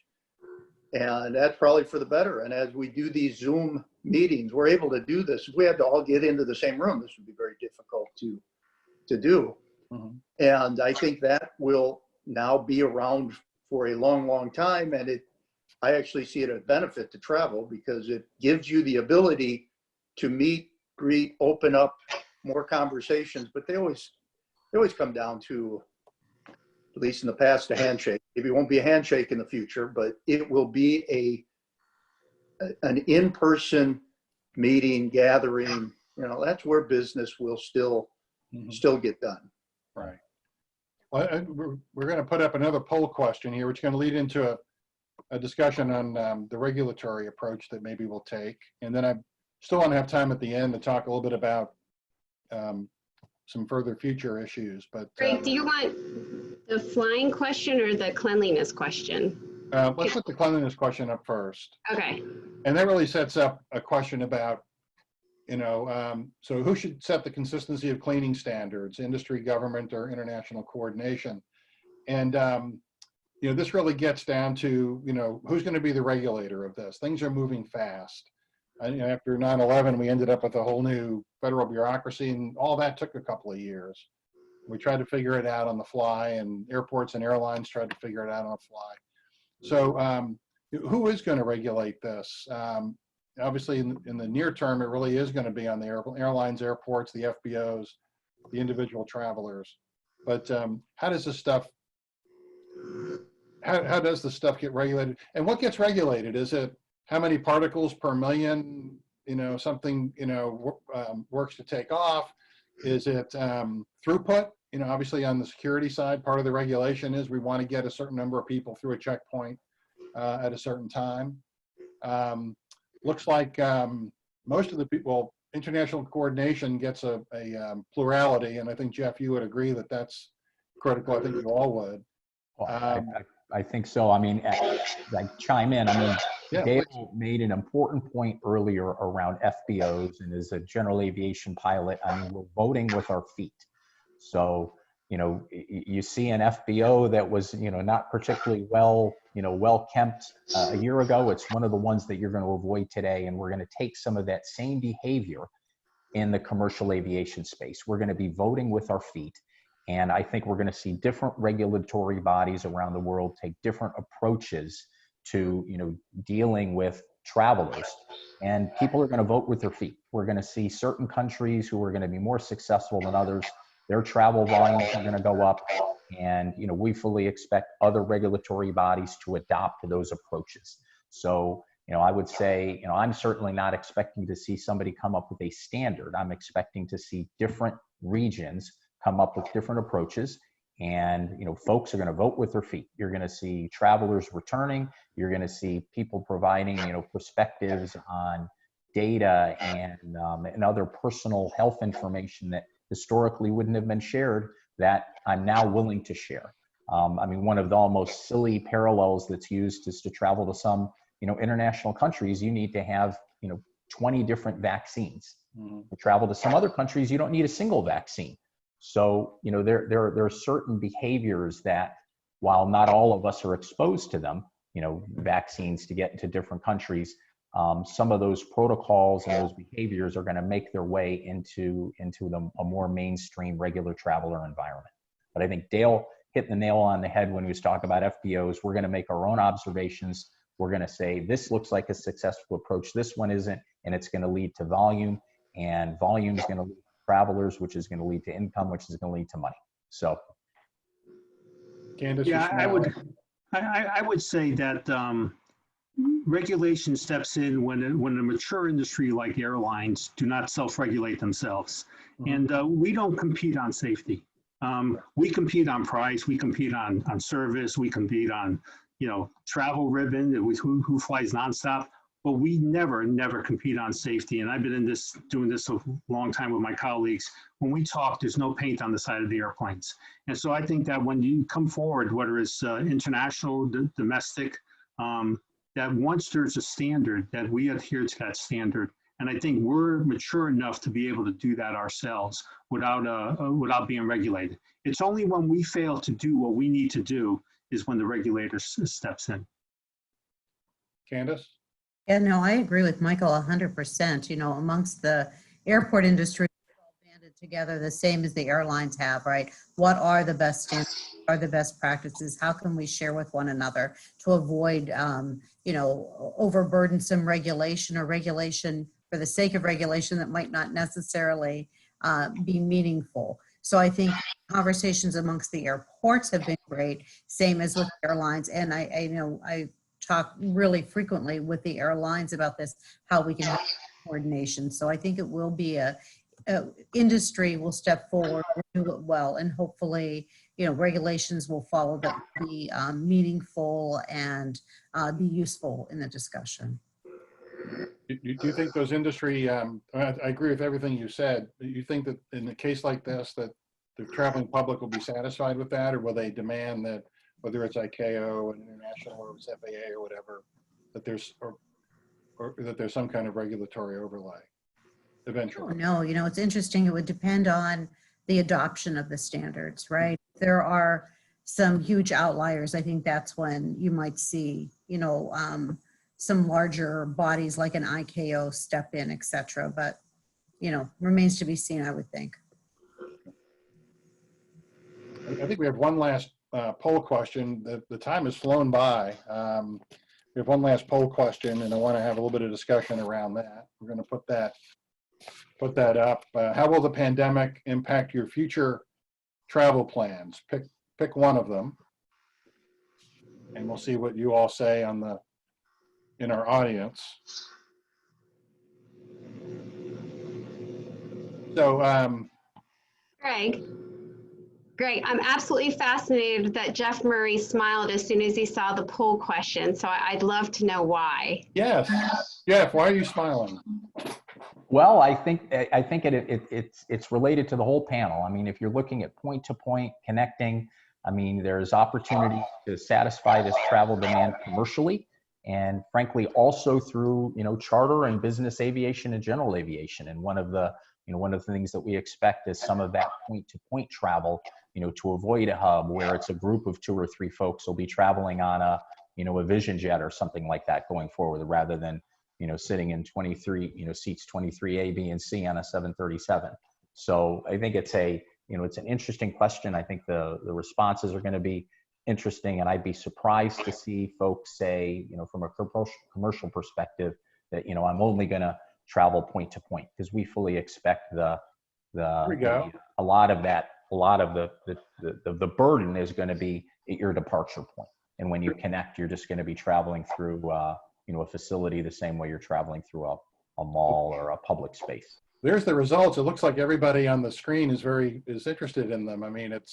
And that's probably for the better. And as we do these Zoom meetings, we're able to do this. If we had to all get into the same room, this would be very difficult to do. Mhm. And I think that will now be around for a long, long time. And I actually see it as a benefit to travel because it gives you the ability to meet, greet, open up more conversations. But they always come down to, at least in the past, a handshake. Maybe it won't be a handshake in the future, but it will be an in-person meeting, gathering. You know, that's where business will still get done. Right. Well, we're going to put up another poll question here, which is going to lead into a discussion on the regulatory approach that maybe we'll take. And then I still want to have time at the end to talk a little bit about some further future issues. But Greg, do you want the flying question or the cleanliness question? let's put the cleanliness question up first. Okay. And that really sets up a question about, you know, so who should set the consistency of cleaning standards, industry, government, or international coordination? And, you know, this really gets down to, you know, who's going to be the regulator of this? Things are moving fast. You know, after 9/11, we ended up with a whole new federal bureaucracy, and all that took a couple of years. We tried to figure it out on the fly, and airports and airlines tried to figure it out on the fly. So who is going to regulate this? Obviously, in the near term, it really is going to be on the airlines, airports, the FBOs, the individual travelers. But how does this stuff, how does the stuff get regulated? And what gets regulated? Is it how many particles per million, you know, something, you know, works to take off? Is it throughput? You know, obviously on the security side, part of the regulation is we want to get a certain number of people through a checkpoint at a certain time. Looks like most of the people, international coordination gets a plurality, and I think, Jeff, you would agree that that's critical. I think you all would. Well, I think so. I mean, I chime in. I mean, Yeah, Dale please. made an important point earlier around FBOs, and as a general aviation pilot, I mean, we're voting with our feet. So, you know, you see an FBO that was, you know, not particularly well kept a year ago. It's one of the ones that you're going to avoid today, and we're going to take some of that same behavior in the commercial aviation space. We're going to be voting with our feet. And I think we're going to see different regulatory bodies around the world take different approaches to, you know, dealing with travelers, and people are going to vote with their feet. We're going to see certain countries who are going to be more successful than others. Their travel volumes are going to go up, and, you know, we fully expect other regulatory bodies to adopt those approaches. So, you know, I would say, you know, I'm certainly not expecting to see somebody come up with a standard. I'm expecting to see different regions come up with different approaches, and, you know, folks are going to vote with their feet. You're going to see travelers returning. You're going to see people providing, you know, perspectives on data and other personal health information that historically wouldn't have been shared that I'm now willing to share. I mean, one of the almost silly parallels that's used is to travel to some, you know, international countries, you need to have, you know, 20 different vaccines. To travel to some other countries, you don't need a single vaccine. So, you know, there are certain behaviors that, while not all of us are exposed to them, you know, vaccines to get into different countries, some of those protocols and those behaviors are going to make their way into a more mainstream regular traveler environment. But I think Dale hit the nail on the head when he was talking about FBOs. We're going to make our own observations. We're going to say, this looks like a successful approach, this one isn't, and it's going to lead to volume, and volume is going to lead to travelers, which is going to lead to income, which is going to lead to money. So, Candace, Yeah, I would say that regulation steps in when a mature industry like airlines do not self-regulate themselves. And we don't compete on safety. We compete on price, we compete on service, we compete on, you know, travel ribbon, who flies nonstop, but we never compete on safety. And I've been doing this a long time with my colleagues. When we talk, there's no paint on the side of the airplanes. And so I think that when you come forward, whether it's international, domestic, that once there's a standard, that we adhere to that standard, And I think we're mature enough to be able to do that ourselves without being regulated. It's only when we fail to do what we need to do is when the regulator steps in. Candace? Yeah, no, I agree with Michael 100%. You know, amongst the airport industry, we're all banded together the same as the airlines have, right? What are the best standards? Are the best practices? How can we share with one another to avoid, you know, overburdensome regulation or regulation for the sake of regulation that might not necessarily be meaningful? So I think conversations amongst the airports have been great, same as with airlines. And I know I talk really frequently with the airlines about this, how we can have coordination. So I think it will be a industry will step forward, do it well, and hopefully, you know, regulations will follow that will be meaningful and be useful in the discussion. Do you think those industry, I agree with everything you said. Do you think that in a case like this, that the traveling public will be satisfied with that, or will they demand that, whether it's ICAO and international or it's FAA or whatever, that there's, or that there's some kind of regulatory overlay eventually? Oh, no, you know, it's interesting. It would depend on the adoption of the standards, right? There are some huge outliers. I think that's when you might see, you know, some larger bodies like an ICAO step in, et cetera. But, you know, remains to be seen, I would think. I think we have one last poll question. The time has flown by. We have one last poll question, and I want to have a little bit of discussion around that. We're going to put that up. How will the pandemic impact your future travel plans? Pick one of them, and we'll see what you all say in our audience. So, Greg, I'm absolutely fascinated that Jeff Murray smiled as soon as he saw the poll question. So I'd love to know why. yes, Jeff, why are you smiling? Well, I think it's related to the whole panel. I mean, if you're looking at point-to-point connecting, I mean, there's opportunity to satisfy this travel demand commercially, and frankly, also through, you know, charter and business aviation and general aviation. And one of the things that we expect is some of that point-to-point travel, you know, to avoid a hub where it's a group of 2 or 3 folks will be traveling on a, you know, a Vision Jet or something like that going forward, rather than, you know, sitting in 23, you know, seats 23A, B, and C on a 737. So I think it's it's an interesting question. I think the responses are going to be interesting, and I'd be surprised to see folks say, you know, from a commercial perspective that, you know, I'm only going to travel point to point, because we fully expect a lot of the burden is going to be at your departure point. And when you connect, you're just going to be traveling through, you know, a facility the same way you're traveling through a mall or a public space. There's the results. It looks like everybody on the screen is interested in them. I mean, it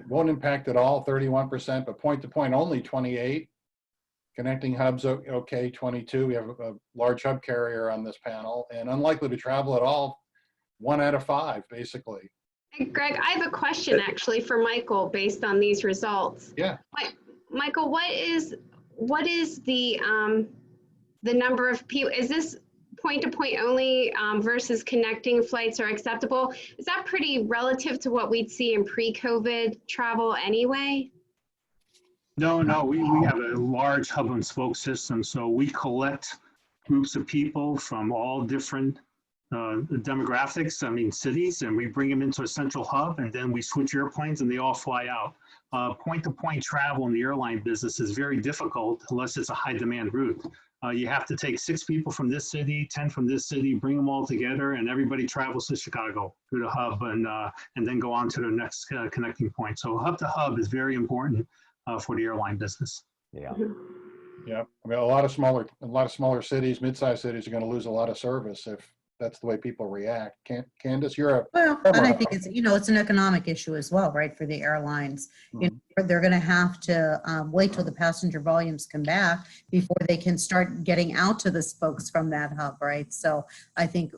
won't impact at all, 31%, but point to point only 28. Connecting hubs, okay, 22. We have a large hub carrier on this panel, and unlikely to travel at all, 1 out of 5, basically. Hey, Greg, I have a question actually for Michael based on these results. Yeah. Michael, what is the number of people? Is this point to point only versus connecting flights are acceptable? Is that pretty relative to what we'd see in pre-COVID travel anyway? No, we have a large hub and spoke system. So we collect groups of people from all different demographics, I mean cities, and we bring them into a central hub, and then we switch airplanes and they all fly out. Point-to-point travel in the airline business is very difficult unless it's a high demand route. You have to take 6 people from this city, 10 from this city, bring them all together, and everybody travels to Chicago through the hub, and then go on to the next connecting point. So hub to hub is very important for the airline business. Yeah. Yeah. I mean, a lot of smaller cities, mid-sized cities are going to lose a lot of service if that's the way people react. Candace, you're Well, and I think it's, you know, it's an economic issue as well, right, for the airlines. You know, they're going to have to wait till the passenger volumes come back before they can start getting out to the spokes from that hub, right? So I think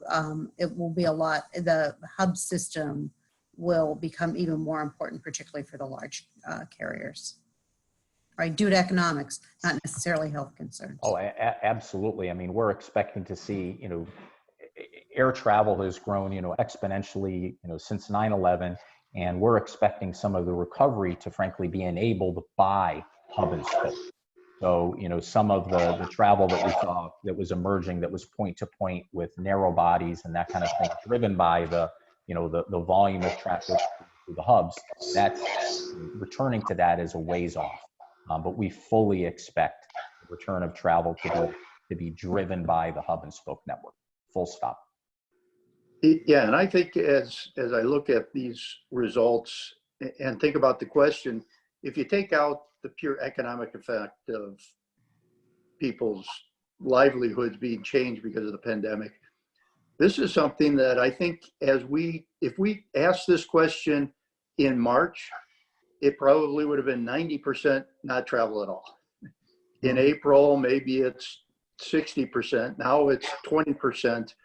it will be the hub system will become even more important, particularly for the large carriers. right? Due to economics, not necessarily health concerns. Oh, absolutely. I mean, we're expecting to see, air travel has grown, exponentially, since 9/11, and we're expecting some of the recovery to frankly be enabled by hub and spoke. So, some of the travel that we saw that was emerging that was point to point with narrow bodies and that kind of thing, driven by the volume of traffic through the hubs, that's returning to that is a ways off. But we fully expect the return of travel to be driven by the hub and spoke network. Full stop. Yeah, and I think as I look at these results and think about the question, if you take out the pure economic effect of people's livelihoods being changed because of the pandemic, this is something that I think if we asked this question in March, it probably would have been 90% not travel at all. In April, maybe it's 60%. Now it's 20%.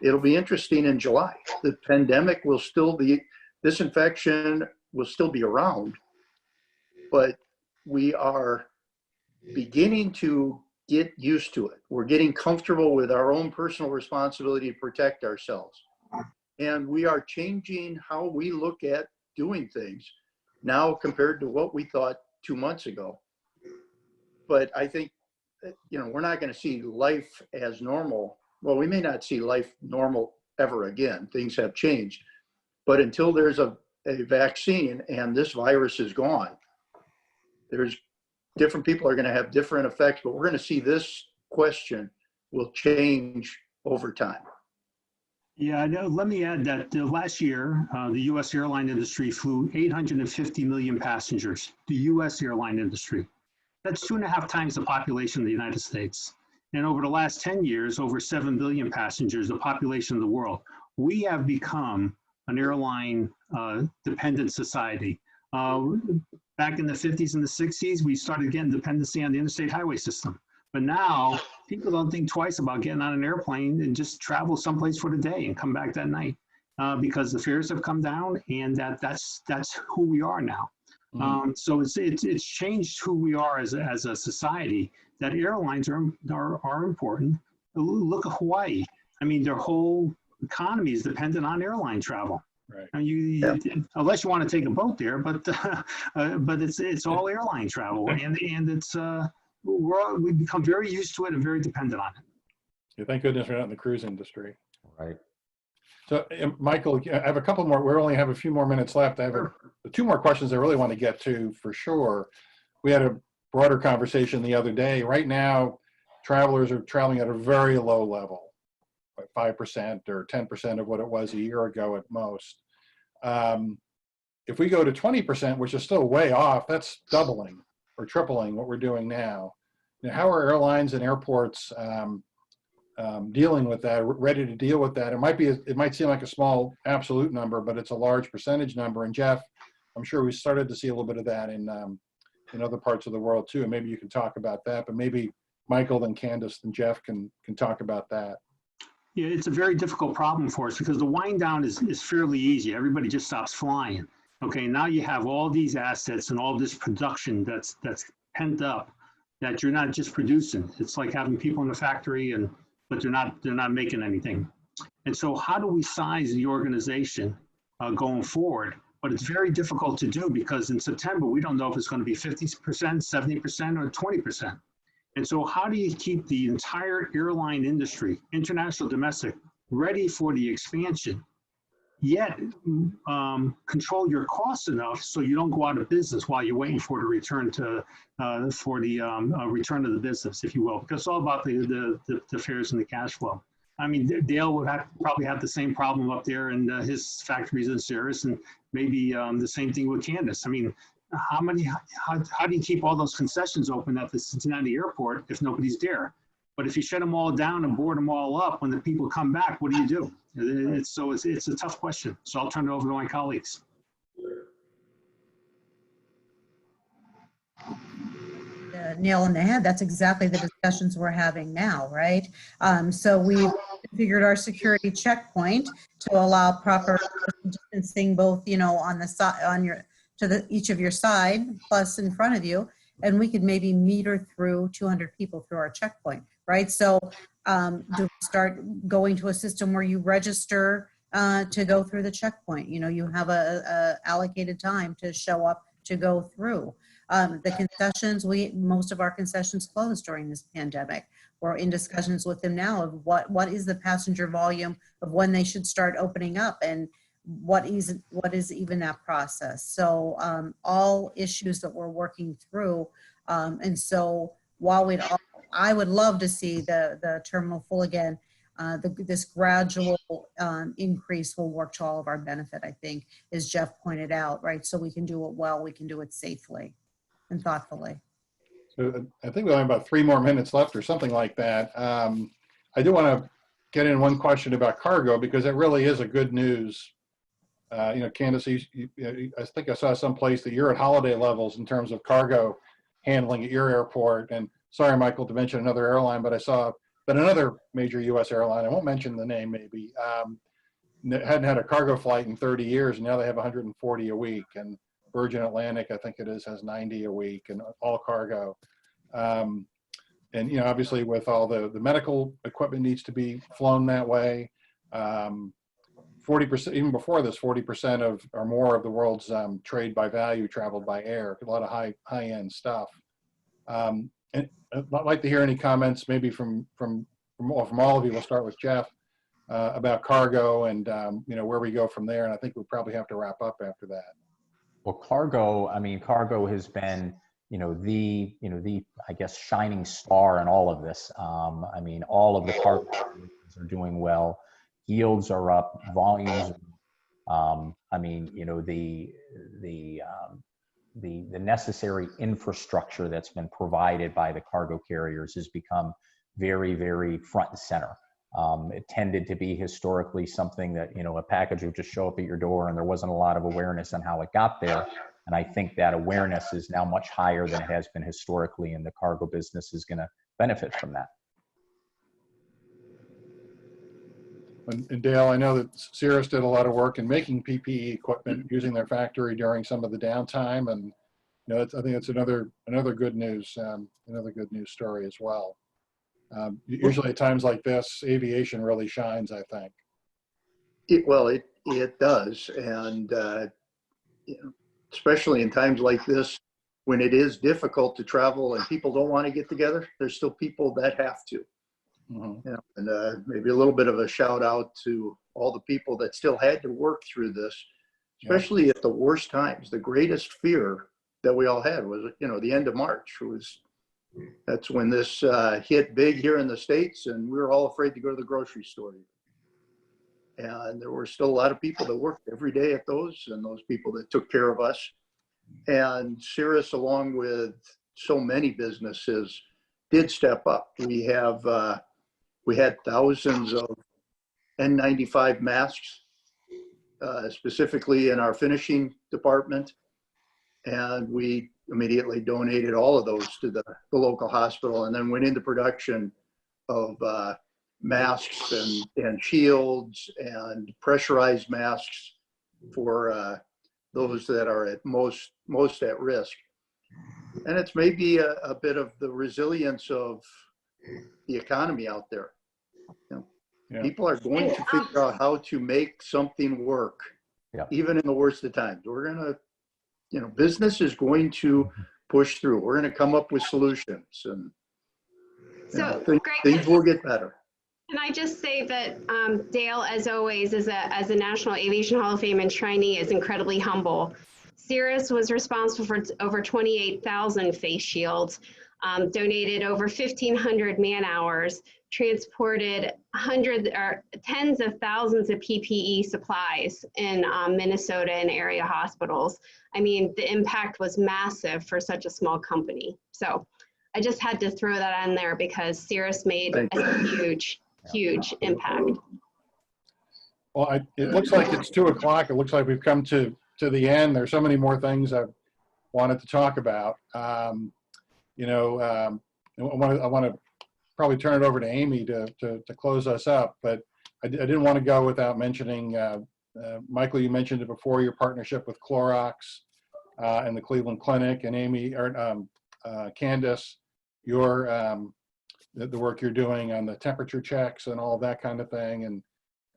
It'll be interesting in July. The pandemic will still be, this infection will still be around, but we are beginning to get used to it. We're getting comfortable with our own personal responsibility to protect ourselves. And we are changing how we look at doing things now compared to what we thought 2 months ago. But I think, we're not going to see life as normal. Well, we may not see life normal ever again. Things have changed. But until there's a vaccine and this virus is gone, different people are going to have different effects, but we're going to see this question will change over time. Yeah, let me add that last year, the U.S. airline industry flew 850 million passengers, the U.S. airline industry. That's 2.5 times the population of the United States. And over the last 10 years, over 7 billion passengers, the population of the world. We have become an airline dependent society. Back in the 50s and the 60s, we started getting dependency on the interstate highway system. But now people don't think twice about getting on an airplane and just travel someplace for the day and come back that night because the fares have come down, and that's who we are now. So it's changed who we are as a society. That airlines are important. Look at Hawaii. I mean, their whole economy is dependent on airline travel. Right. I mean, unless you want to take a boat there, but it's all airline travel, and it's we've become very used to it and very dependent on it. Yeah, thank goodness we're not in the cruise industry. Right. So, Michael, I have a couple more. We only have a few more minutes left. I have 2 more questions I really want to get to for sure. We had a broader conversation the other day. Right now, travelers are traveling at a very low level, like 5% or 10% of what it was a year ago at most. If we go to 20%, which is still way off, that's doubling or tripling what we're doing now. How are airlines and airports dealing with that, ready to deal with that? It might seem like a small absolute number, but it's a large percentage number. And Jeff, I'm sure we started to see a little bit of that in other parts of the world too. And maybe you can talk about that, but maybe Michael, then Candace, then Jeff can talk about that. Yeah, it's a very difficult problem for us because the wind down is fairly easy. Everybody just stops flying. Okay, now you have all these assets and all this production that's pent up that you're not just producing. It's like having people in the factory but they're not making anything. And so how do we size the organization going forward? But it's very difficult to do because in September, we don't know if it's going to be 50%, 70%, or 20%. And so how do you keep the entire airline industry, international, domestic, ready for the expansion, yet control your costs enough so you don't go out of business while you're waiting for the return to return to the business, if you will, because it's all about the fares and the cash flow. I mean, Dale would probably have the same problem up there in his factories in Ceres, and maybe the same thing with Candace. I mean, how do you keep all those concessions open at the Cincinnati airport if nobody's there? But if you shut them all down and board them all up, when the people come back, what do you do? It's a tough question. So I'll turn it over to my colleagues. Nail on the head. That's exactly the discussions we're having now, right? So we've configured our security checkpoint to allow proper distancing, both on the side, each of your side, plus in front of you, and we could maybe meter through 200 people through our checkpoint, right? So do we start going to a system where you register to go through the checkpoint? You know, you have a allocated time to show up to go through. The concessions, most of our concessions closed during this pandemic. We're in discussions with them now of what is the passenger volume of when they should start opening up, and what is even that process. So all issues that we're working through. And so while I would love to see the terminal full again, this gradual increase will work to all of our benefit, I think, as Jeff pointed out, right? So we can do it well, we can do it safely and thoughtfully. So I think we only have about 3 more minutes left or something like that. I do want to get in one question about cargo, because it really is a good news. You know, Candace, I think I saw someplace that you're at holiday levels in terms of cargo handling at your airport. And sorry, Michael, to mention another airline, but I saw that another major U.S. airline, I won't mention the name maybe, hadn't had a cargo flight in 30 years, and now they have 140 a week. And Virgin Atlantic, I think it is, has 90 a week, and all cargo. And, you know, obviously with all the medical equipment needs to be flown that way. 40%, even before this, 40% of or more of the world's trade by value traveled by air. A lot of high-end stuff. And I'd like to hear any comments, maybe from all of you. We'll start with Jeff about cargo and you know, where we go from there. And I think we'll probably have to wrap up after that. Well, cargo, I mean, cargo has been, the I guess, shining star in all of this. I mean, all of the cargo are doing well. Yields are up, volumes. I mean, the necessary infrastructure that's been provided by the cargo carriers has become very, very front and center. It tended to be historically something that, a package would just show up at your door and there wasn't a lot of awareness on how it got there. And I think that awareness is now much higher than it has been historically, and the cargo business is going to benefit from that. And Dale, I know that Cirrus did a lot of work in making PPE equipment using their factory during some of the downtime, and I think it's another good news story as well. Usually at times like this, aviation really shines, I think. It does, and especially in times like this, when it is difficult to travel and people don't want to get together, there's still people that have to. Mm-hmm. And maybe a little bit of a shout out to all the people that still had to work through this, especially at the worst times. The greatest fear that we all had was, the end of March. That's when this hit big here in the States, and we were all afraid to go to the grocery store. And there were still a lot of people that worked every day at those, and those people that took care of us. And Cirrus, along with so many businesses, did step up. We had thousands of N95 masks, specifically in our finishing department. And we immediately donated all of those to the local hospital, and then went into production of masks and shields and pressurized masks for those that are at most at risk. And it's maybe a bit of the resilience of the economy out there. People are going to figure out how to make something work, even in the worst of times. We're going to, business is going to push through. We're going to come up with solutions, and things will get better. Can I just say that Dale, as always, as a National Aviation Hall of Fame enshrinee, is incredibly humble. Cirrus was responsible for over 28,000 face shields, donated over 1,500 man hours, transported tens of thousands of PPE supplies in Minnesota and area hospitals. I mean, the impact was massive for such a small company. So I just had to throw that on there because Cirrus made a huge impact. Well, it looks like it's 2 o'clock. It looks like we've come to the end. There's so many more things I wanted to talk about. I want to probably turn it over to Amy to close us up, but I didn't want to go without mentioning, Michael, you mentioned it before, your partnership with Clorox and the Cleveland Clinic, and Amy, or Candace, the work you're doing on the temperature checks and all that kind of thing. And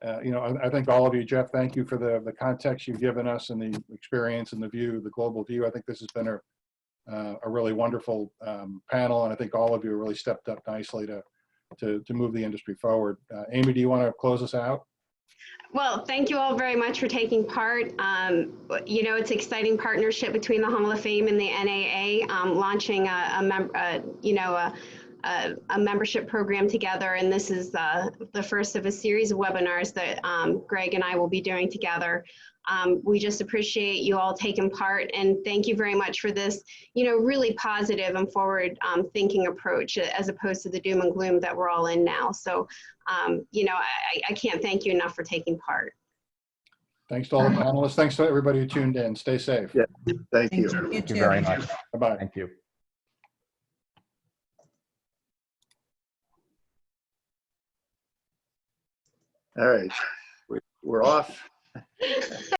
I think all of you, Jeff, thank you for the context you've given us and the experience and the view, the global view. I think this has been a really wonderful panel, and I think all of you really stepped up nicely to move the industry forward. Amy, do you want to close us out? Well, thank you all very much for taking part. It's an exciting partnership between the Hall of Fame and the NAA, launching a membership program together, and this is the first of a series of webinars that Greg and I will be doing together. We just appreciate you all taking part, and thank you very much for this, really positive and forward thinking approach, as opposed to the doom and gloom that we're all in now. So, I can't thank you enough for taking part. Thanks to all the panelists. Thanks to everybody who tuned in. Stay safe. Yeah, thank you. You Thank you too. very much. Bye-bye. Thank you. All right, we're off.